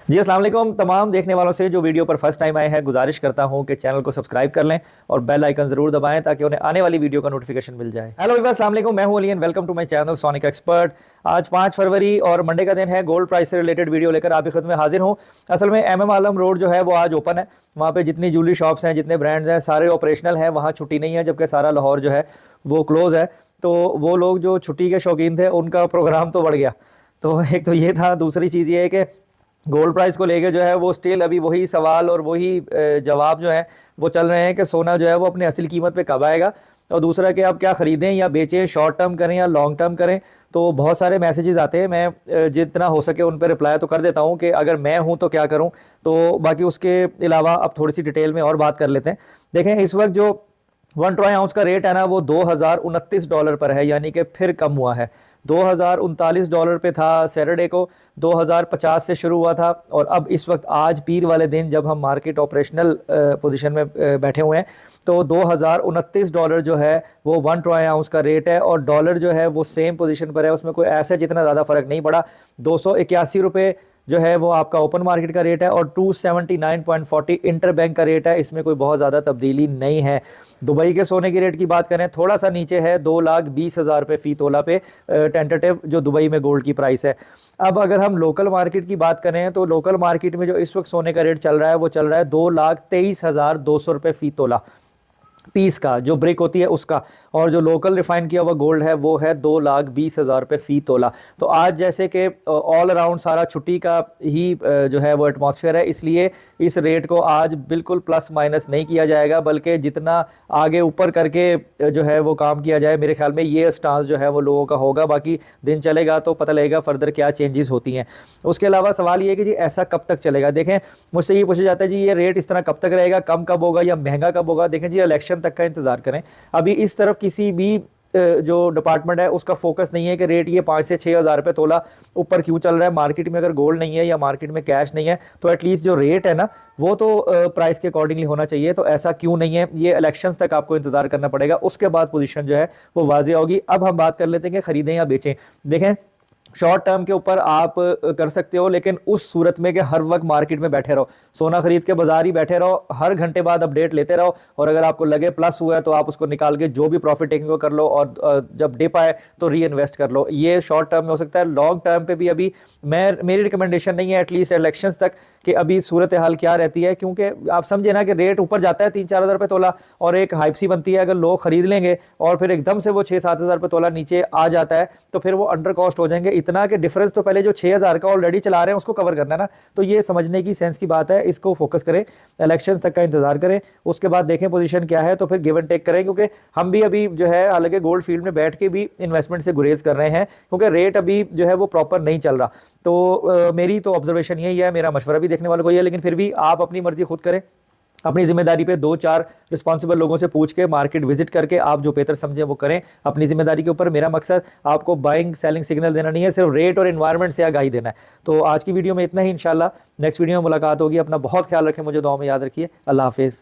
जी अस्सलाम वालेकुम तमाम देखने वालों से जो वीडियो पर फर्स्ट टाइम आए हैं, गुजारिश करता हूं कि चैनल को सब्सक्राइब कर लें और बेल आइकन जरूर दबाएं ताकि उन्हें आने वाली वीडियो का नोटिफिकेशन मिल जाए। हेलो व्यूअर्स, अस्सलाम वालेकुम, मैं हूं Ali and welcome to my channel Sonic Expert. आज 5 फरवरी और मंडे का दिन है। गोल्ड प्राइस से रिलेटेड वीडियो लेकर आपकी खिदमत में हाजिर हूं। असल में एमएम आलम रोड जो है वो आज ओपन है। वहाँ पे जितनी ज्वेलरी शॉप्स हैं, जितने ब्रांड्स हैं, सारे ऑपरेशनल हैं। वहाँ छुट्टी नहीं है, जबकि सारा लाहौर जो है वो क्लोज है। तो वो लोग जो छुट्टी के शौकीन थे उनका प्रोग्राम तो बढ़ गया। तो एक तो ये था। दूसरी चीज़ ये है कि गोल्ड प्राइस को लेके जो है वो स्टिल अभी वही सवाल और वही जवाब जो है वो चल रहे हैं कि सोना जो है वो अपनी असली कीमत पे कब आएगा। और दूसरा कि आप क्या ख़रीदें या बेचें, शॉर्ट टर्म करें या लॉन्ग टर्म करें। तो बहुत सारे मैसेजेस आते हैं, मैं जितना हो सके उन पर रिप्लाई तो कर देता हूँ कि अगर मैं हूँ तो क्या करूँ। तो बाकी उसके अलावा अब थोड़ी सी डिटेल में और बात कर लेते हैं। देखें, इस वक्त जो 1 ट्राई आउंस का रेट है ना वो $2029 पर है, यानी कि फिर कम हुआ है। $2039 पे था सैटरडे को, 2050 से शुरू हुआ था। और अब इस वक्त आज पीर वाले दिन जब हम मार्केट ऑपरेशनल पोजीशन में बैठे हुए हैं तो $2029 जो है वो 1 ट्राई आउंस का रेट है। और डॉलर जो है वो सेम पोजीशन पर है, उसमें कोई ऐसा जितना ज़्यादा फ़र्क नहीं पड़ा। 281 रुपये जो है वो आपका ओपन मार्केट का रेट है और 279.40 इंटर बैंक का रेट है। इसमें कोई बहुत ज़्यादा तब्दीली नहीं है। दुबई के सोने की रेट की बात करें, थोड़ा सा नीचे है, 2,20,000 रुपये फ़ी तोला पे टेंटेटिव जो दुबई में गोल्ड की प्राइस है। अब अगर हम लोकल मार्केट की बात करें तो लोकल मार्केट में जो इस वक्त सोने का रेट चल रहा है वो चल रहा है 2,23,200 रुपये फ़ी तोला पीस का, जो ब्रिक होती है उसका। और जो लोकल रिफाइन किया हुआ गोल्ड है वो है 2,20,000 रुपये फ़ी तोला। तो आज जैसे कि ऑल अराउंड सारा छुट्टी का ही जो है वो एटमॉस्फेयर है, इसलिए इस रेट को आज बिल्कुल प्लस माइनस नहीं किया जाएगा, बल्कि जितना आगे ऊपर करके जो है वो काम किया जाए, मेरे ख्याल में ये स्टांस जो है वो लोगों का होगा। बाकी दिन चलेगा तो पता लगेगा फर्दर क्या चेंजेस होती हैं। उसके अलावा सवाल ये है कि जी ऐसा कब तक चलेगा। देखें, मुझसे ये पूछा जाता है जी ये रेट इस तरह कब तक रहेगा, कम कब होगा या महंगा कब होगा। देखें जी, इलेक्शन तक का इंतजार करें। अभी इस तरफ किसी भी जो डिपार्टमेंट है उसका फोकस नहीं है कि रेट ये 5 से 6 हज़ार रुपये तोला ऊपर क्यों चल रहा है। मार्केट में अगर गोल्ड नहीं है या मार्केट में कैश नहीं है तो एटलीस्ट जो रेट है ना वो तो प्राइस के अकॉर्डिंगली होना चाहिए। तो ऐसा क्यों नहीं है, ये इलेक्शंस तक आपको इंतजार करना पड़ेगा, उसके बाद पोजीशन जो है वो वाज़ेह होगी। अब हम बात कर लेते हैं कि खरीदें या बेचें। देखें, शॉर्ट टर्म के ऊपर आप कर सकते हो, लेकिन उस सूरत में कि हर वक्त मार्केट में बैठे रहो, सोना खरीद के बाजार ही बैठे रहो, हर घंटे बाद अपडेट लेते रहो। और अगर आपको लगे प्लस हुआ है तो आप उसको निकाल के जो भी प्रॉफिट टेकिंग को कर लो और जब डिप आए तो री इन्वेस्ट कर लो। ये शॉर्ट टर्म में हो सकता है। लॉन्ग टर्म पे भी अभी मेरी रिकमेंडेशन नहीं है, एटलीस्ट इलेक्शंस तक, कि अभी सूरत हाल क्या रहती है। क्योंकि आप समझे ना कि रेट ऊपर जाता है 3-4 हज़ार रुपये तोला और एक हाइप सी बनती है, अगर लोग खरीद लेंगे और फिर एकदम से वो 6-7 हज़ार रुपये तोला नीचे आ जाता है तो फिर वो अंडर कॉस्ट हो जाएंगे। इतना कि डिफरेंस तो पहले जो 6 हज़ार का ऑलरेडी चला रहे हैं उसको कवर करना है ना। तो ये समझने की सेंस की बात है, इसको फोकस करें, इलेक्शन तक का इंतजार करें, उसके बाद देखें पोजीशन क्या है तो फिर गिव एंड टेक करें। क्योंकि हम भी अभी जो है हालांकि गोल्ड फील्ड में बैठ के भी इन्वेस्टमेंट से गुरेज कर रहे हैं, क्योंकि रेट अभी जो है वो प्रॉपर नहीं चल रहा। तो मेरी तो ऑब्जर्वेशन यही है, मेरा मशवरा भी देखने वालों को ये है। लेकिन फिर भी आप अपनी मर्जी खुद करें, अपनी जिम्मेदारी पे 2-4 रिस्पॉन्सिबल लोगों से पूछ के मार्केट विजिट करके आप जो बेहतर समझें वो करें अपनी जिम्मेदारी के ऊपर। मेरा मकसद आपको बाइंग सेलिंग सिग्नल देना नहीं है, सिर्फ रेट और एनवायरनमेंट से आगाही देना है। तो आज की वीडियो में इतना ही। इंशाल्लाह नेक्स्ट वीडियो में मुलाकात होगी। अपना बहुत ख्याल रखें, मुझे दुआ में याद रखिए। अल्लाह हाफिज़।